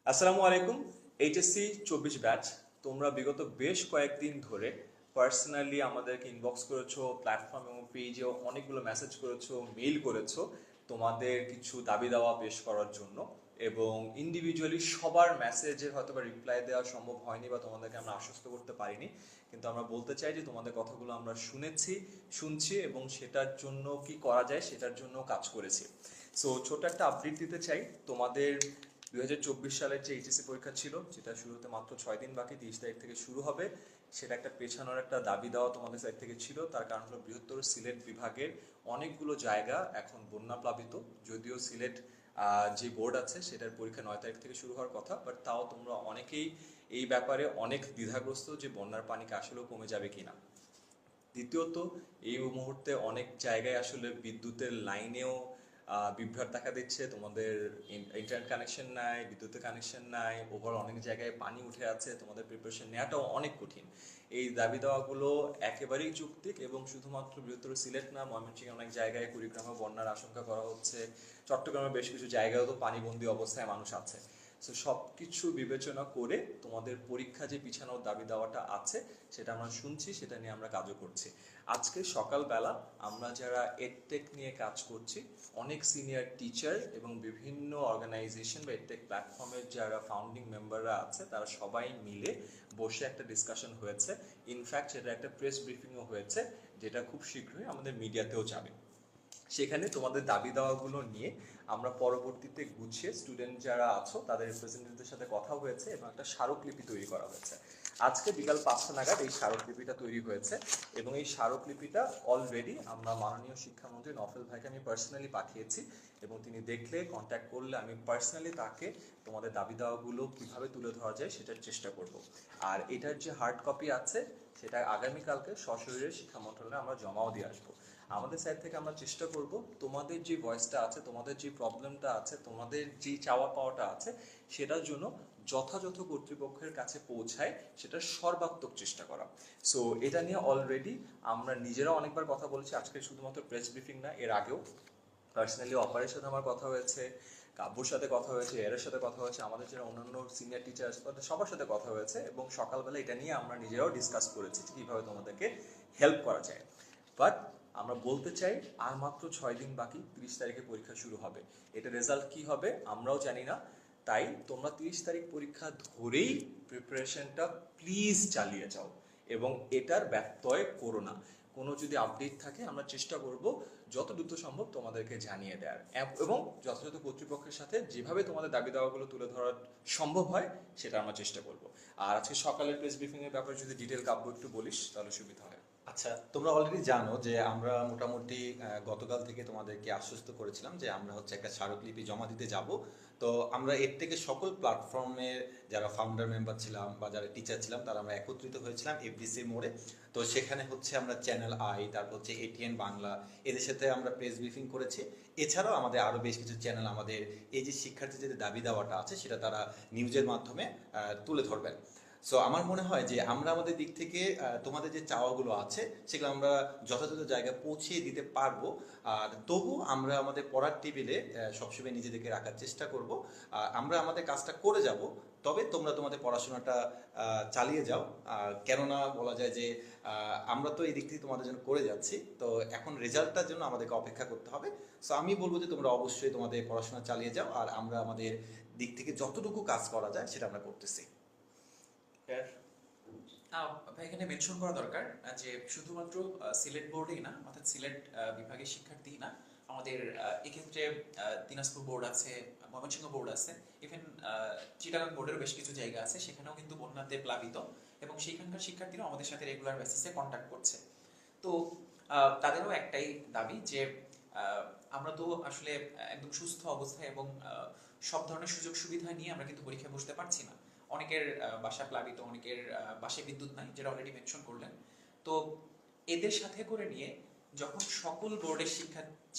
আসসালামু আলাইকুম। HSC 24 batch, তোমরা বিগত বেশ কয়েকদিন ধরে পার্সোনালি আমাদেরকে ইনবক্স করেছো, প্ল্যাটফর্ম এবং পেজেও অনেকগুলো মেসেজ করেছো, মেইল করেছো তোমাদের কিছু দাবি দাওয়া পেশ করার জন্য। এবং ইন্ডিভিজুয়ালি সবার মেসেজে হয়তো বা রিপ্লাই দেওয়া সম্ভব হয়নি বা তোমাদেরকে আমরা আশ্বস্ত করতে পারিনি, কিন্তু আমরা বলতে চাই যে তোমাদের কথাগুলো আমরা শুনছি এবং সেটার জন্য কি করা যায় সেটার জন্য কাজ করেছি। সো ছোট একটা আপডেট দিতে চাই তোমাদের। 2024 সালের যে এইচএসসি পরীক্ষা ছিল, যেটা শুরু হতে মাত্র 6 দিন বাকি, 30 তারিখ থেকে শুরু হবে, সেটা একটা পেছানোর একটা দাবি দেওয়া তোমাদের সাইড থেকে ছিল। তার কারণ হলো বৃহত্তর সিলেট বিভাগের অনেকগুলো জায়গা এখন বন্যা প্লাবিত। যদিও সিলেট যে বোর্ড আছে সেটার পরীক্ষা 9 তারিখ থেকে শুরু হওয়ার কথা, বাট তাও তোমরা অনেকেই এই ব্যাপারে অনেক দ্বিধাগ্রস্ত যে বন্যার পানিকে আসলেও কমে যাবে কিনা। দ্বিতীয়ত, এই মুহূর্তে অনেক জায়গায় আসলে বিদ্যুতের লাইনেও বিভ্রাট দেখা দিচ্ছে। তোমাদের ইন্টারনেট কানেকশন নাই, বিদ্যুতের কানেকশন নাই, ওভার অনেক জায়গায় পানি উঠে আছে, তোমাদের প্রিপারেশন নেওয়াটাও অনেক কঠিন। এই দাবি দেওয়াগুলো একেবারেই যৌক্তিক এবং শুধুমাত্র বৃহত্তর সিলেট না, ময়মনসিংহে অনেক জায়গায় কুড়িগ্রামে বন্যার আশঙ্কা করা হচ্ছে। চট্টগ্রামে বেশ কিছু জায়গায়ও তো পানিবন্দী অবস্থায় মানুষ আছে। সো সব কিছু বিবেচনা করে তোমাদের পরীক্ষা যে পিছানোর দাবি দেওয়াটা আছে সেটা আমরা শুনছি, সেটা নিয়ে আমরা কাজও করছি। আজকে সকালবেলা আমরা যারা এডটেক নিয়ে কাজ করছি, অনেক সিনিয়র টিচার এবং বিভিন্ন অর্গানাইজেশন বা এডটেক প্ল্যাটফর্মের যারা ফাউন্ডিং মেম্বাররা আছে, তারা সবাই মিলে বসে একটা ডিসকাশন হয়েছে। ইনফ্যাক্ট সেটা একটা প্রেস ব্রিফিংও হয়েছে, যেটা খুব শীঘ্রই আমাদের মিডিয়াতেও যাবে। সেখানে তোমাদের দাবি দাওয়াগুলো নিয়ে আমরা পরবর্তীতে গুছিয়ে স্টুডেন্ট যারা আছো তাদের রিপ্রেজেন্টেটিভদের সাথে কথা হয়েছে এবং একটা স্মারকলিপি তৈরি করা হয়েছে। আজকে বিকাল 5টা নাগাদ এই স্মারকলিপিটা তৈরি হয়েছে এবং এই স্মারকলিপিটা অলরেডি আমরা মাননীয় শিক্ষামন্ত্রী নফেল ভাইকে আমি পার্সোনালি পাঠিয়েছি এবং তিনি দেখলে, কন্ট্যাক্ট করলে আমি পার্সোনালি তাকে তোমাদের দাবি দাওয়াগুলো কীভাবে তুলে ধরা যায় সেটার চেষ্টা করব। আর এটার যে হার্ড কপি আছে সেটা আগামীকালকে সশরীরে শিক্ষা মন্ত্রণালয়ে আমরা জমাও দিয়ে আসবো। আমাদের সাইড থেকে আমরা চেষ্টা করব তোমাদের যে ভয়েসটা আছে, তোমাদের যে প্রবলেমটা আছে, তোমাদের যে চাওয়া পাওয়াটা আছে, সেটার জন্য যথাযথ কর্তৃপক্ষের কাছে পৌঁছায় সেটা সর্বাত্মক চেষ্টা করা। সো এটা নিয়ে অলরেডি আমরা নিজেরাও অনেকবার কথা বলেছি। আজকে শুধুমাত্র প্রেস ব্রিফিং না, এর আগেও পার্সোনালি অপারের সাথে আমার কথা হয়েছে, কাব্যর সাথে কথা হয়েছে, এর সাথে কথা হয়েছে, আমাদের যারা অন্যান্য সিনিয়র টিচার আছে তাদের সবার সাথে কথা হয়েছে এবং সকালবেলা এটা নিয়ে আমরা নিজেরাও ডিসকাস করেছি যে কীভাবে তোমাদেরকে হেল্প করা যায়। বাট আমরা বলতে চাই, আর মাত্র 6 দিন বাকি, 30 তারিখে পরীক্ষা শুরু হবে। এটা রেজাল্ট কি হবে আমরাও জানি না। তাই তোমরা 30 তারিখ পরীক্ষা ধরেই প্রিপারেশনটা প্লিজ চালিয়ে যাও এবং এটার ব্যত্যয় করো না। কোনো যদি আপডেট থাকে আমরা চেষ্টা করব যত দ্রুত সম্ভব তোমাদেরকে জানিয়ে দেওয়ার এবং যথাযথ কর্তৃপক্ষের সাথে যেভাবে তোমাদের দাবি দাওয়াগুলো তুলে ধরা সম্ভব হয় সেটা আমরা চেষ্টা করব। আর আজকে সকালের প্রেস ব্রিফিংয়ের ব্যাপারে যদি ডিটেল কাব্য একটু বলিস তাহলে সুবিধা হয়। আচ্ছা, তোমরা অলরেডি জানো যে আমরা মোটামুটি গতকাল থেকে তোমাদেরকে আশ্বস্ত করেছিলাম যে আমরা হচ্ছে একটা স্মারকলিপি জমা দিতে যাব। তো আমরা এর থেকে সকল প্ল্যাটফর্মের যারা ফাউন্ডার মেম্বার ছিলাম বা যারা টিচার ছিলাম তারা আমরা একত্রিত হয়েছিলাম এফডিসি মোড়ে। তো সেখানে হচ্ছে আমরা চ্যানেল আই, তারপর হচ্ছে এটিএন বাংলা, এদের সাথে আমরা প্রেস ব্রিফিং করেছি। এছাড়াও আমাদের আরও বেশ কিছু চ্যানেল আমাদের এই যে শিক্ষার্থীদের দাবি দেওয়াটা আছে সেটা তারা নিউজের মাধ্যমে তুলে ধরবেন। সো আমার মনে হয় যে আমরা আমাদের দিক থেকে তোমাদের যে চাওয়াগুলো আছে সেগুলো আমরা যথাযথ জায়গায় পৌঁছিয়ে দিতে পারবো। আর তবু আমরা আমাদের পড়ার টেবিলে সবসময় নিজেদেরকে রাখার চেষ্টা করব। আমরা আমাদের কাজটা করে যাব, তবে তোমরা তোমাদের পড়াশোনাটা চালিয়ে যাও। কেননা বলা যায় যে আমরা তো এই দিক থেকে তোমাদের জন্য করে যাচ্ছি, তো এখন রেজাল্টটার জন্য আমাদেরকে অপেক্ষা করতে হবে। সো আমি বলবো যে তোমরা অবশ্যই তোমাদের পড়াশোনা চালিয়ে যাও, আর আমরা আমাদের দিক থেকে যতটুকু কাজ করা যায় সেটা আমরা করতেছি। ভাই এখানে মেনশন করা দরকার যে শুধুমাত্র সিলেট বোর্ডেই না, অর্থাৎ সিলেট বিভাগের শিক্ষার্থী না, আমাদের এক্ষেত্রে দিনাজপুর বোর্ড আছে, ময়মনসিংহ বোর্ড আছে, ইভেন চিটাগাং বোর্ডের বেশ কিছু জায়গা আছে, সেখানেও কিন্তু বন্যাতে প্লাবিত এবং সেইখানকার শিক্ষার্থীরাও আমাদের সাথে রেগুলার বেসিসে কন্ট্যাক্ট করছে। তো তাদেরও একটাই দাবি যে আমরা তো আসলে একদম সুস্থ অবস্থায় এবং সব ধরনের সুযোগ সুবিধা নিয়ে আমরা কিন্তু পরীক্ষায় বসতে পারছি না। অনেকের বাসা প্লাবিত, অনেকের বাসায় বিদ্যুৎ নাই, যেটা অলরেডি মেনশন করলেন। তো এদের সাথে করে নিয়ে যখন সকল বোর্ডের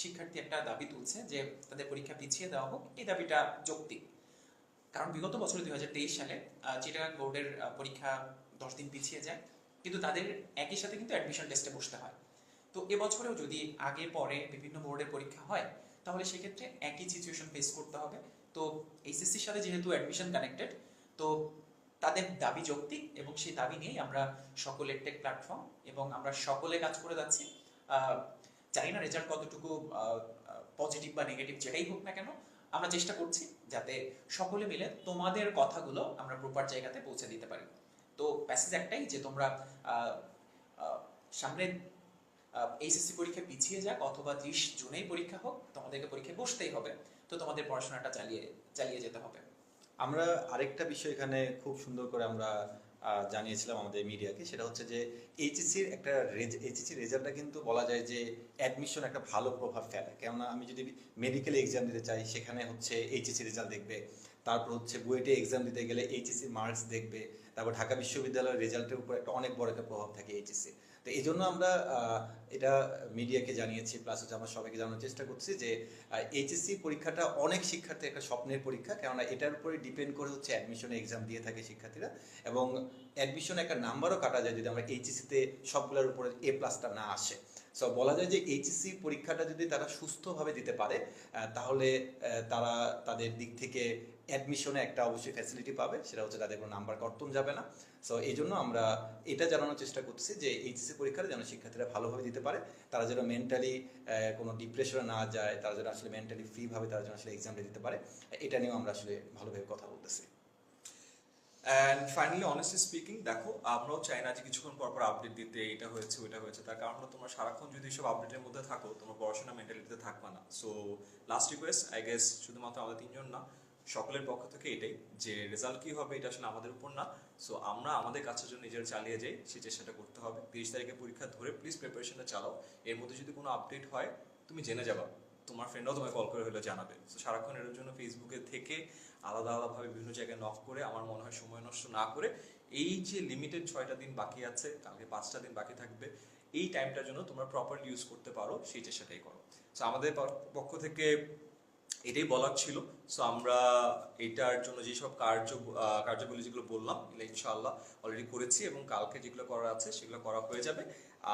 শিক্ষার্থী একটা দাবি তুলছে যে তাদের পরীক্ষা পিছিয়ে দেওয়া হোক, এই দাবিটা যৌক্তিক। কারণ বিগত বছরে 2023 সালে চিটাগাং বোর্ডের পরীক্ষা 10 দিন পিছিয়ে যায়, কিন্তু তাদের একই সাথে কিন্তু অ্যাডমিশন টেস্টে বসতে হয়। তো এবছরেও যদি আগে পরে বিভিন্ন বোর্ডের পরীক্ষা হয়, তাহলে সেক্ষেত্রে একই সিচুয়েশন ফেস করতে হবে। তো এইচএসসির সাথে যেহেতু অ্যাডমিশন কানেক্টেড, তো তাদের দাবি যৌক্তিক এবং সেই দাবি নিয়েই আমরা সকলের টেক প্ল্যাটফর্ম এবং আমরা সকলে কাজ করে যাচ্ছি। আহ, জানি না রেজাল্ট কতটুকু পজিটিভ বা নেগেটিভ যেটাই হোক না কেন, আমরা চেষ্টা করছি যাতে সকলে মিলে তোমাদের কথাগুলো আমরা প্রপার জায়গাতে পৌঁছে দিতে পারি। তো প্যাসেজ একটাই যে তোমরা আহ, আহ, সামনে এইচএসসি পরীক্ষা পিছিয়ে যাক অথবা 30 জুনেই পরীক্ষা হোক, তোমাদেরকে পরীক্ষায় বসতেই হবে। তো তোমাদের পড়াশোনাটা চালিয়ে চালিয়ে যেতে হবে। আমরা আরেকটা বিষয় এখানে খুব সুন্দর করে আমরা জানিয়েছিলাম আমাদের মিডিয়াকে, সেটা হচ্ছে যে এইচএসসির একটা এইচএসসি রেজাল্টটা কিন্তু বলা যায় যে অ্যাডমিশন একটা ভালো প্রভাব ফেলে। কেননা আমি যদি মেডিকেল এক্সাম দিতে চাই সেখানে হচ্ছে এইচএসসি রেজাল্ট দেখবে, তারপর হচ্ছে বুয়েটে এক্সাম দিতে গেলে এইচএসসি মার্কস দেখবে, তারপর ঢাকা বিশ্ববিদ্যালয়ের রেজাল্টের উপর একটা অনেক বড় একটা প্রভাব থাকে এইচএসসি। তো এই জন্য আমরা এটা মিডিয়াকে জানিয়েছি, প্লাস হচ্ছে আমরা সবাইকে জানানোর চেষ্টা করছি যে এইচএসসি পরীক্ষাটা অনেক শিক্ষার্থীর একটা স্বপ্নের পরীক্ষা, কেননা এটার উপরে ডিপেন্ড করে হচ্ছে অ্যাডমিশনে এক্সাম দিয়ে থাকে শিক্ষার্থীরা, এবং অ্যাডমিশনে একটা নাম্বারও কাটা যায় যদি আমরা এইচএসসিতে সবগুলোর উপরে A+টা না আসে। সো বলা যায় যে এইচএসসি পরীক্ষাটা যদি তারা সুস্থভাবে দিতে পারে তাহলে তারা তাদের দিক থেকে অ্যাডমিশনে একটা অবশ্যই ফ্যাসিলিটি পাবে, সেটা হচ্ছে তাদের কোনো নাম্বার কর্তন যাবে না। সো এই জন্য আমরা এটা জানানোর চেষ্টা করছি যে এইচএসসি পরীক্ষাটা যেন শিক্ষার্থীরা ভালোভাবে দিতে পারে, তারা যেন মেন্টালি কোনো ডিপ্রেশনে না যায়, তারা যেন আসলে মেন্টালি ফ্রিভাবে তারা যেন আসলে এক্সামটা দিতে পারে, এটা নিয়েও আমরা আসলে ভালোভাবে কথা বলতেছি। অ্যান্ড ফাইনালি অনেস্টলি স্পিকিং, দেখো আমরাও চাই না যে কিছুক্ষণ পর পর আপডেট দিতে, এটা হয়েছে ওইটা হয়েছে, তার কারণ হলো তোমরা সারাক্ষণ যদি সব আপডেটের মধ্যে থাকো তোমার পড়াশোনা মেন্টালিটিতে থাকবে না। So last request I guess শুধুমাত্র আমাদের তিনজন না, সকলের পক্ষ থেকে এটাই যে রেজাল্ট কি হবে এটা আসলে আমাদের উপর না। সো আমরা আমাদের কাছের জন্য নিজেরা চালিয়ে যাই, সেই চেষ্টাটা করতে হবে। 30 তারিখে পরীক্ষা ধরে প্লিজ প্রিপারেশনটা চালাও। এর মধ্যে যদি কোনো আপডেট হয় তুমি জেনে যাবা, তোমার ফ্রেন্ডরাও তোমায় কল করে হলে জানাবে। তো সারাক্ষণ এর জন্য ফেসবুকে থেকে আলাদা আলাদাভাবে বিভিন্ন জায়গায় নক করে আমার মনে হয় সময় নষ্ট না করে এই যে লিমিটেড 6টা দিন বাকি আছে, কালকে 5টা দিন বাকি থাকবে, এই টাইমটার জন্য তোমরা প্রপারলি ইউজ করতে পারো, সেই চেষ্টাটাই করো। সো আমাদের পক্ষ থেকে এটাই বলার ছিল। সো আমরা এটার জন্য যেসব কার্যগুলি যেগুলো বললাম এগুলো ইনশাআল্লাহ অলরেডি করেছি এবং কালকে যেগুলো করার আছে সেগুলো করা হয়ে যাবে।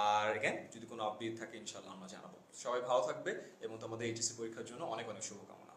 আর এগেন যদি কোনো আপডেট থাকে ইনশাআল্লাহ আমরা জানাবো। সবাই ভালো থাকবে এবং তোমাদের এইচএসসি পরীক্ষার জন্য অনেক অনেক শুভকামনা।